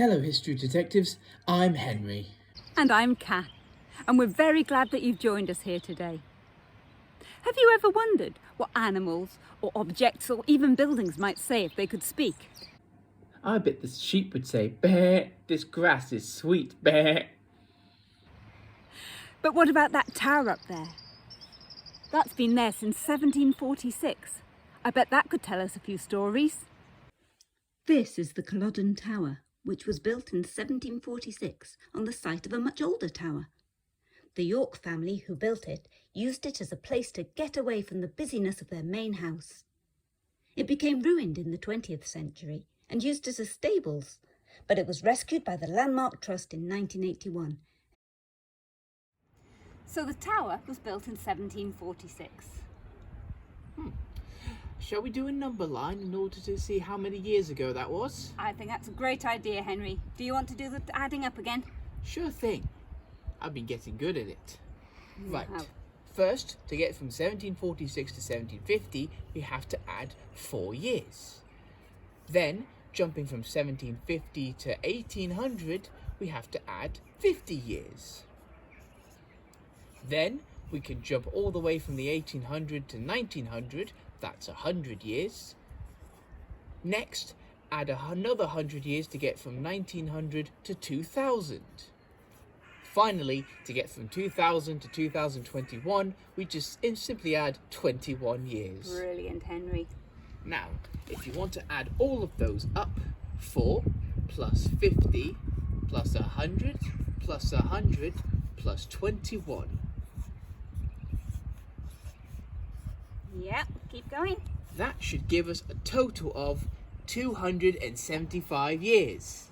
Hello, History Detectives. I'm Henry. And I'm Kath, and we're very glad that you've joined us here today. Have you ever wondered what animals or objects or even buildings might say if they could speak? I bet the sheep would say, "Bah, this grass is sweet, bah." But what about that tower up there? That's been there since 1746. I bet that could tell us a few stories. This is the Culloden Tower, which was built in 1746 on the site of a much older tower. The York family who built it used it as a place to get away from the busyness of their main house. It became ruined in the 20th century and used as a stables, but it was rescued by the Landmark Trust in 1981. So the tower was built in 1746. Shall we do a number line in order to see how many years ago that was? I think that's a great idea, Henry. Do you want to do the adding up again? Sure thing. I've been getting good at it. Right. How? First, to get from 1746 to 1750, we have to add 4 years. Then, jumping from 1750 to 1800, we have to add 50 years. Then, we can jump all the way from the 1800 to 1900, that's 100 years. Next, add another 100 years to get from 1900 to 2000. Finally, to get from 2000 to 2021, we just simply add 21 years. Brilliant, Henry. Now, if you want to add all of those up, 4 plus 50 plus 100 plus 100 plus 21. Yeah, keep going. That should give us a total of 275 years.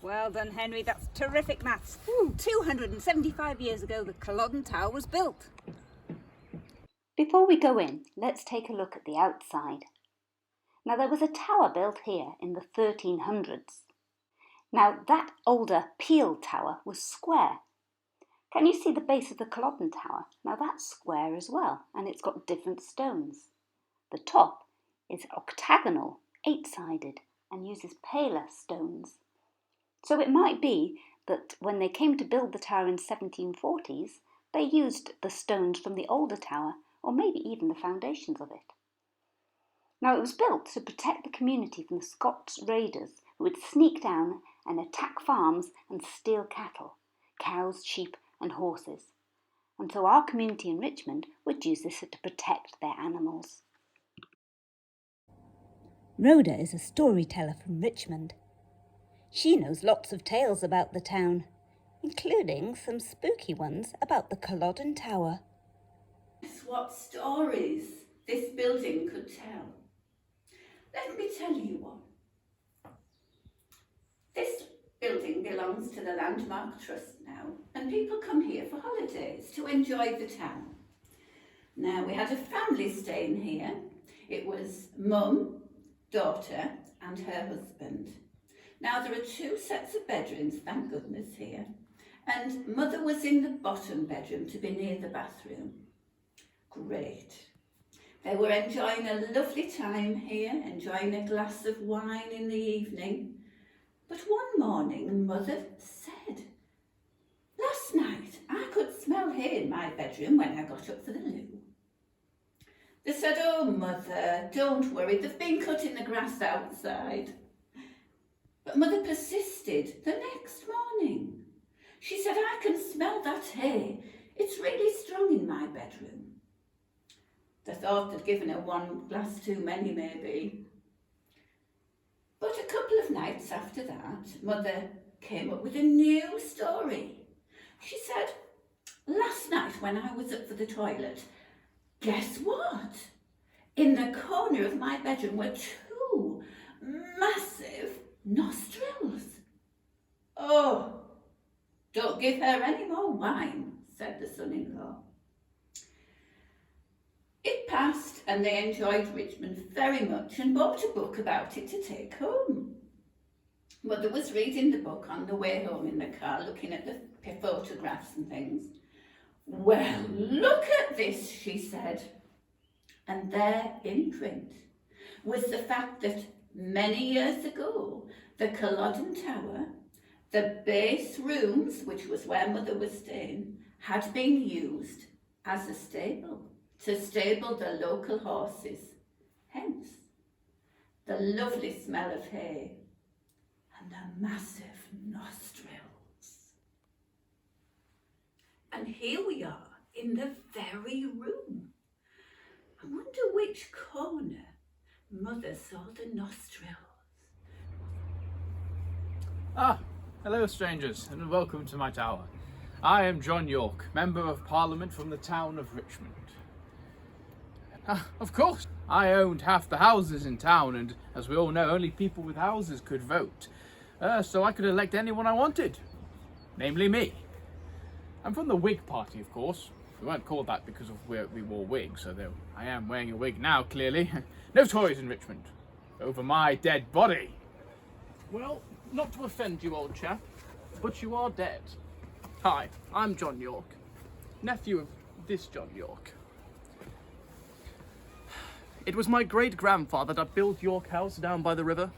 Well done, Henry. That's terrific maths. 275 years ago, the Culloden Tower was built. Before we go in, let's take a look at the outside. Now, there was a tower built here in the 1300s. Now, that older Peel Tower was square. Can you see the base of the Culloden Tower? Now, that's square as well, and it's got different stones. The top is octagonal, 8-sided, and uses paler stones. So it might be that when they came to build the tower in 1740s, they used the stones from the older tower, or maybe even the foundations of it. Now, it was built to protect the community from the Scots raiders who would sneak down and attack farms and steal cattle, cows, sheep and horses. And so our community in Richmond would use this to protect their animals. Rhoda is a storyteller from Richmond. She knows lots of tales about the town, including some spooky ones about the Culloden Tower. What stories this building could tell. Let me tell you one. This building belongs to the Landmark Trust now, and people come here for holidays to enjoy the town. Now, we had a family staying here. It was mum, daughter and her husband. Now, there are 2 sets of bedrooms, thank goodness, here, and mother was in the bottom bedroom to be near the bathroom. Great. They were enjoying a lovely time here, enjoying a glass of wine in the evening. But one morning, mother said, "Last night I could smell hay in my bedroom when I got up for the loo." They said, "Oh, mother, don't worry, they've been cutting the grass outside." But mother persisted the next morning. She said, "I can smell that hay. It's really strong in my bedroom." They thought they'd given her one glass too many, maybe. But a couple of nights after that, mother came up with a new story. She said, "Last night when I was up for the toilet, guess what? In the corner of my bedroom were 2 massive nostrils." "Oh, don't give her any more wine," said the son-in-law. It passed and they enjoyed Richmond very much and bought a book about it to take home. Mother was reading the book on the way home in the car, looking at the photographs and things. "Well, look at this," she said. And there in print was the fact that many years ago, The Culloden Tower, the base rooms, which was where Mother was staying, had been used as a stable to stable the local horses. Hence, the lovely smell of hay and the massive nostrils. And here we are in the very room. I wonder which corner Mother saw the nostrils. Ah, hello strangers, and welcome to my tower. I am John York, Member of Parliament from the town of Richmond. Of course, I owned half the houses in town, and as we all know, only people with houses could vote. So I could elect anyone I wanted, namely me. I'm from the Whig Party, of course. We weren't called that because of where we wore wigs, although I am wearing a wig now, clearly. No toys in Richmond. Over my dead body. Well, not to offend you, old chap, but you are dead. Hi, I'm John York, nephew of this John York. It was my great-grandfather that built York House down by the river.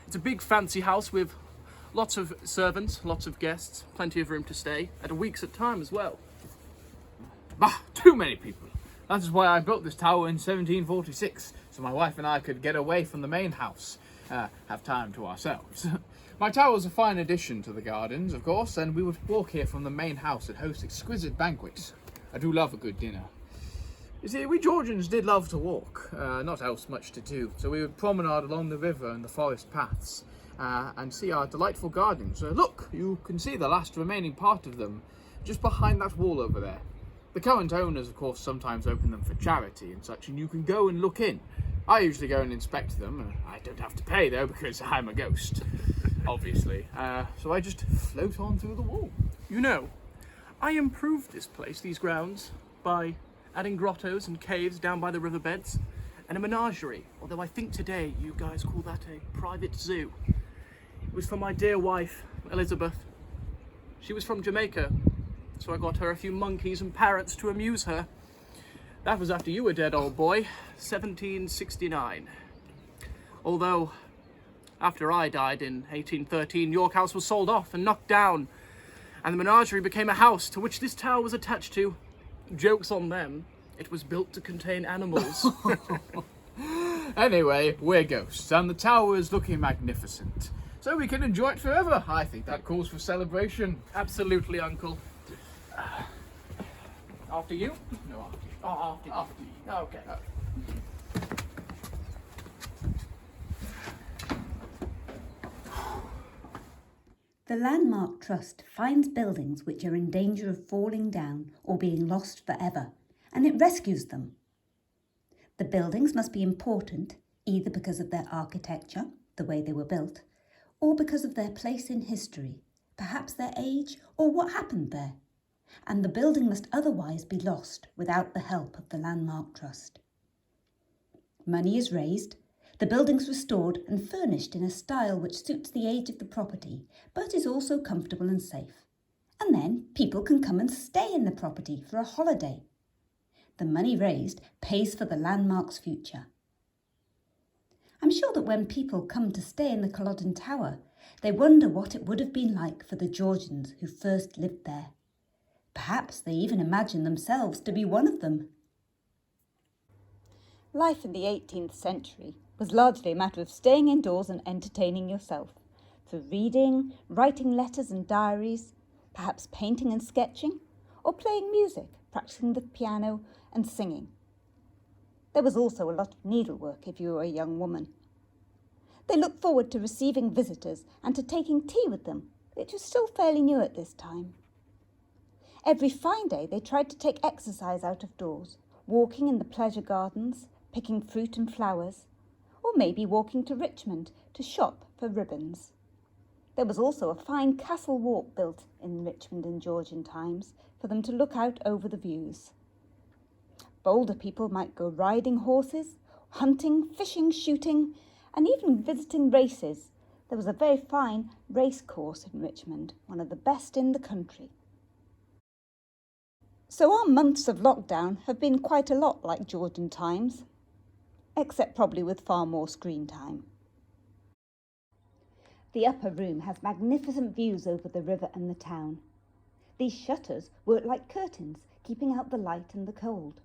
It's a big fancy house with lots of servants, lots of guests, plenty of room to stay, at a week's at time as well. Bah, too many people. That is why I built this tower in 1746, so my wife and I could get away from the main house, have time to ourselves. My tower was a fine addition to the gardens, of course, and we would walk here from the main house and host exquisite banquets. I do love a good dinner. You see, we Georgians did love to walk, not else much to do, so we would promenade along the river and the forest paths, and see our delightful gardens. Look, you can see the last remaining part of them, just behind that wall over there. The current owners, of course, sometimes open them for charity and such, and you can go and look in. I usually go and inspect them. I don't have to pay, though, because I'm a ghost, obviously. So I just float on through the wall. You know, I improved this place, these grounds, by adding grottos and caves down by the riverbeds, and a menagerie, although I think today you guys call that a private zoo. It was for my dear wife, Elizabeth. She was from Jamaica, so I got her a few monkeys and parrots to amuse her. That was after you were dead, old boy, 1769. Although, after I died in 1813, York House was sold off and knocked down, and the menagerie became a house to which this tower was attached to. Joke's on them. It was built to contain animals. Anyway, we're ghosts, and the tower is looking magnificent. So we can enjoy it forever. I think that calls for celebration. Absolutely, Uncle. After you? No, after you. Oh, after you. Okay. The Landmark Trust finds buildings which are in danger of falling down or being lost forever, and it rescues them. The buildings must be important, either because of their architecture, the way they were built, or because of their place in history, perhaps their age or what happened there. And the building must otherwise be lost without the help of the Landmark Trust. Money is raised, the building's restored and furnished in a style which suits the age of the property, but is also comfortable and safe. And then people can come and stay in the property for a holiday. The money raised pays for the landmark's future. I'm sure that when people come to stay in the Culloden Tower, they wonder what it would have been like for the Georgians who first lived there. Perhaps they even imagine themselves to be one of them. Life in the 18th century was largely a matter of staying indoors and entertaining yourself through reading, writing letters and diaries, perhaps painting and sketching, or playing music, practicing the piano and singing. There was also a lot of needlework if you were a young woman. They looked forward to receiving visitors and to taking tea with them, which was still fairly new at this time. Every fine day they tried to take exercise out of doors, walking in the pleasure gardens, picking fruit and flowers, or maybe walking to Richmond to shop for ribbons. There was also a fine castle walk built in Richmond in Georgian times for them to look out over the views. Bolder people might go riding horses, hunting, fishing, shooting, and even visiting races. There was a very fine race course in Richmond, one of the best in the country. So our months of lockdown have been quite a lot like Georgian times, except probably with far more screen time. The upper room has magnificent views over the river and the town. These shutters work like curtains, keeping out the light and the cold.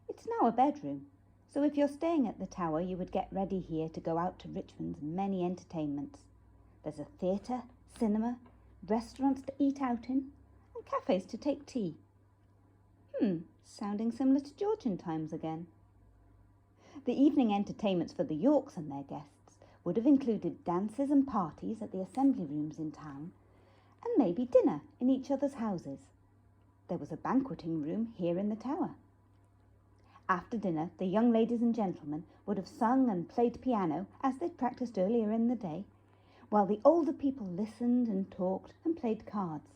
It's now a bedroom, so if you're staying at the tower, you would get ready here to go out to Richmond's many entertainments. There's a theatre, cinema, restaurants to eat out in, and cafes to take tea. Sounding similar to Georgian times again. The evening entertainments for the Yorks and their guests would have included dances and parties at the assembly rooms in town, and maybe dinner in each other's houses. There was a banqueting room here in the tower. After dinner, the young ladies and gentlemen would have sung and played piano as they'd practiced earlier in the day, while the older people listened and talked and played cards.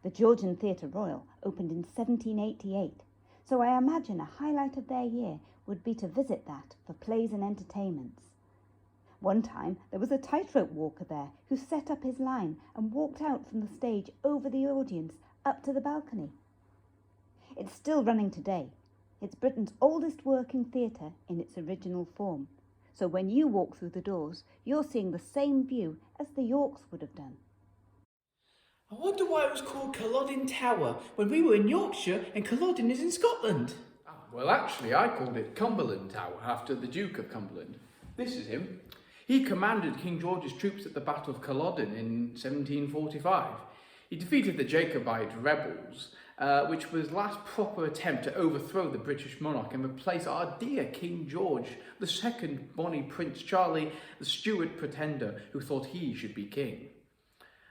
The Georgian Theatre Royal opened in 1788, so I imagine a highlight of their year would be to visit that for plays and entertainments. One time there was a tightrope walker there who set up his line and walked out from the stage over the audience up to the balcony. It's still running today. It's Britain's oldest working theatre in its original form. So when you walk through the doors, you're seeing the same view as the Yorks would have done. I wonder why it was called Culloden Tower when we were in Yorkshire and Culloden is in Scotland. Well, actually, I called it Cumberland Tower after the Duke of Cumberland. This is him. He commanded King George's troops at the Battle of Culloden in 1745. He defeated the Jacobite rebels, which was the last proper attempt to overthrow the British monarch and replace our dear King George, the second Bonnie Prince Charlie, the Stuart pretender who thought he should be king.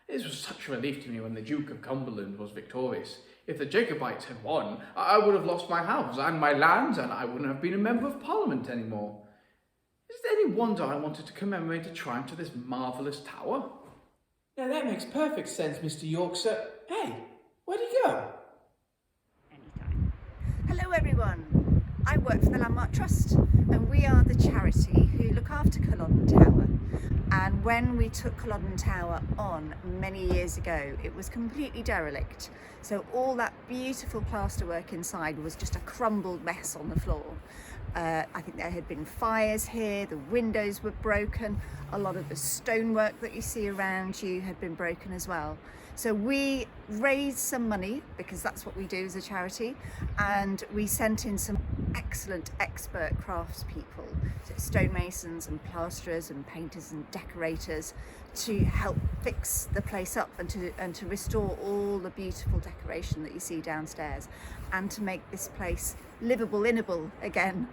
This was such a relief to me when the Duke of Cumberland was victorious. If the Jacobites had won, I would have lost my house and my lands, and I wouldn't have been a member of Parliament anymore. Is it any wonder I wanted to commemorate a triumph to this marvellous tower? Now that makes perfect sense, Mr. York, sir. Hey, where'd he go? Anytime. Hello everyone, I work for the Landmark Trust and we are the charity who look after Culloden Tower. And when we took Culloden Tower on many years ago, it was completely derelict. So all that beautiful plasterwork inside was just a crumbled mess on the floor. I think there had been fires here, the windows were broken, a lot of the stonework that you see around you had been broken as well. So we raised some money, because that's what we do as a charity, and we sent in some excellent expert craftspeople, so stonemasons and plasterers and painters and decorators, to help fix the place up and to restore all the beautiful decoration that you see downstairs, and to make this place livable, innable again.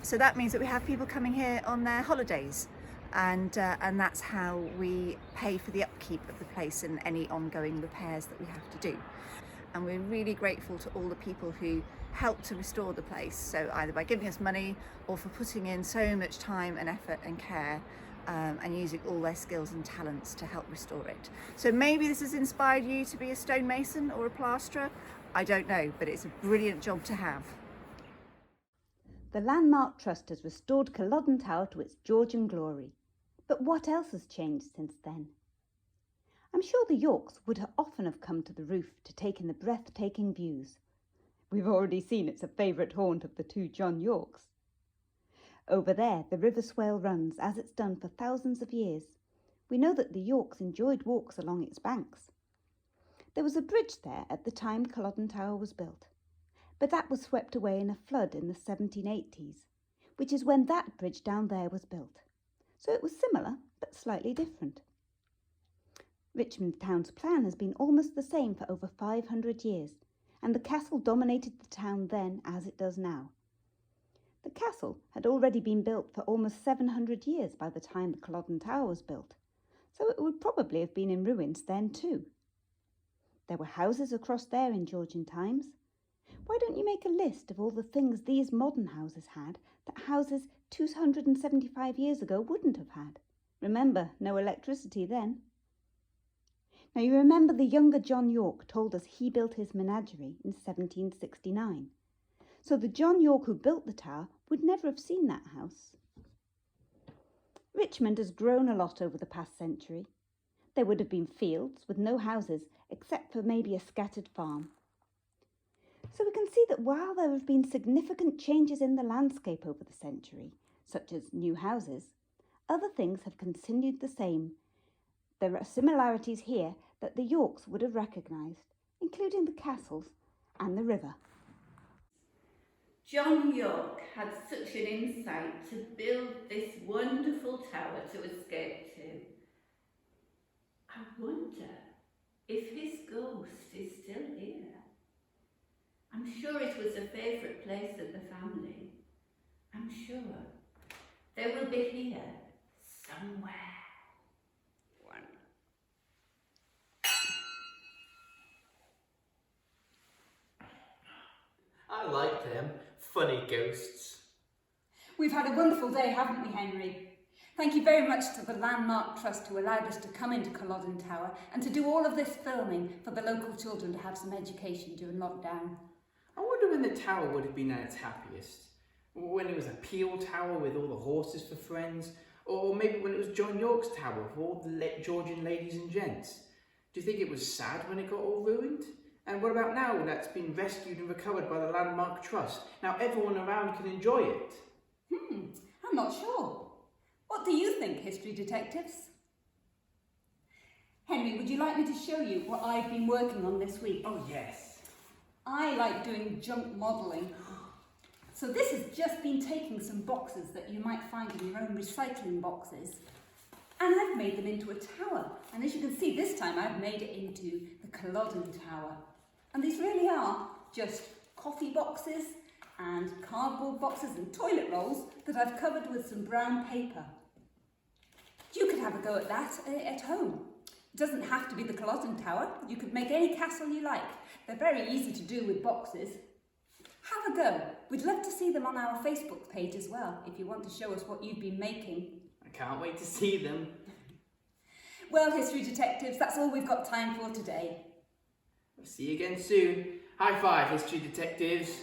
So that means that we have people coming here on their holidays, and that's how we pay for the upkeep of the place and any ongoing repairs that we have to do. And we're really grateful to all the people who help to restore the place, so either by giving us money or for putting in so much time and effort and care, and using all their skills and talents to help restore it. So maybe this has inspired you to be a stonemason or a plasterer. I don't know, but it's a brilliant job to have. The Landmark Trust has restored Culloden Tower to its Georgian glory. But what else has changed since then? I'm sure the Yorks would often have come to the roof to take in the breathtaking views. We've already seen it's a favourite haunt of the two John Yorks. Over there, the River Swale runs, as it's done for thousands of years. We know that the Yorks enjoyed walks along its banks. There was a bridge there at the time Culloden Tower was built, but that was swept away in a flood in the 1780s, which is when that bridge down there was built. So it was similar, but slightly different. Richmond town's plan has been almost the same for over 500 years, and the castle dominated the town then as it does now. The castle had already been built for almost 700 years by the time the Culloden Tower was built, so it would probably have been in ruins then too. There were houses across there in Georgian times. Why don't you make a list of all the things these modern houses had that houses 275 years ago wouldn't have had? Remember, no electricity then. Now you remember the younger John York told us he built his menagerie in 1769. So the John York who built the tower would never have seen that house. Richmond has grown a lot over the past century. There would have been fields with no houses except for maybe a scattered farm. So we can see that while there have been significant changes in the landscape over the century, such as new houses, Other things have continued the same. There are similarities here that the Yorks would have recognised, including the castles and the river. John York had such an insight to build this wonderful tower to escape to. I wonder if his ghost is still here. I'm sure it was a favourite place of the family. I'm sure they will be here somewhere. I like them. Funny ghosts. We've had a wonderful day, haven't we, Henry? Thank you very much to the Landmark Trust who allowed us to come into Culloden Tower and to do all of this filming for the local children to have some education during lockdown. I wonder when the tower would have been at its happiest. When it was a Peel Tower with all the horses for friends, or maybe when it was John York's tower for all the Georgian ladies and gents. Do you think it was sad when it got all ruined? And what about now when that's been rescued and recovered by the Landmark Trust? Now everyone around can enjoy it. I'm not sure. What do you think, history detectives? Henry, would you like me to show you what I've been working on this week? Oh yes. I like doing junk modelling. So this has just been taking some boxes that you might find in your own recycling boxes, and I've made them into a tower. And as you can see, this time I've made it into the Culloden Tower. And these really are just coffee boxes and cardboard boxes and toilet rolls that I've covered with some brown paper. You could have a go at that at home. It doesn't have to be the Culloden Tower. You could make any castle you like. They're very easy to do with boxes. Have a go. We'd love to see them on our Facebook page as well, if you want to show us what you've been making. I can't wait to see them. Well, history detectives, that's all we've got time for today. We'll see you again soon. High five, history detectives.